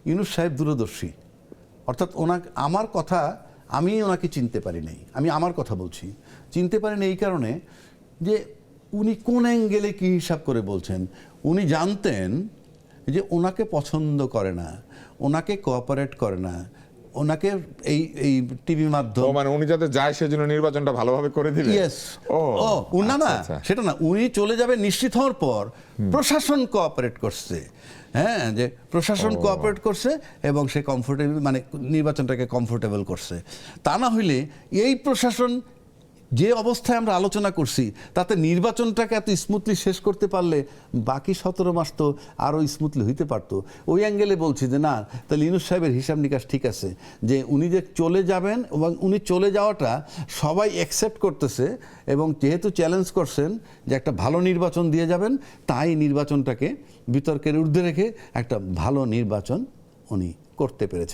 ইউনূস সাহেব দূরদর্শী, অর্থাৎ ওনাকে আমার কথা আমি ওনাকে চিনতে পারি নাই, আমি আমার কথা বলছি, চিনতে পারি না এই কারণে যে উনি কোন অ্যাঙ্গেলে কী হিসাব করে বলছেন। উনি জানতেন যে ওনাকে পছন্দ করে না, ওনাকে কোঅপারেট করে না, ওনাকে এই এই টিভি মাধ্যম মানে উনি যাতে যায় সেজন্য নির্বাচনটা ভালোভাবে করে দিবে। ইয়েস, ও না না সেটা না, উনি চলে যাবে নিশ্চিত হওয়ার পর প্রশাসন কোঅপারেট করছে, হ্যাঁ, যে প্রশাসন কোঅপারেট করছে এবং সে কমফোর্টেবল, মানে নির্বাচনটাকে কমফোর্টেবল করছে। তা না হইলে এই প্রশাসন যে অবস্থায় আমরা আলোচনা করছি তাতে নির্বাচনটাকে এত স্মুথলি শেষ করতে পারলে বাকি 17 মাস তো আরও স্মুথলি হইতে পারতো। ওই অ্যাঙ্গেলে বলছি যে না, তাহলে ইউনূস সাহেবের হিসাব নিকাশ ঠিক আছে যে উনি যে চলে যাবেন এবং উনি চলে যাওয়াটা সবাই অ্যাকসেপ্ট করতেছে, এবং যেহেতু চ্যালেঞ্জ করছেন যে একটা ভালো নির্বাচন দিয়ে যাবেন, তাই নির্বাচনটাকে বিতর্কের ঊর্ধ্বে রেখে একটা ভালো নির্বাচন উনি করতে পেরেছেন।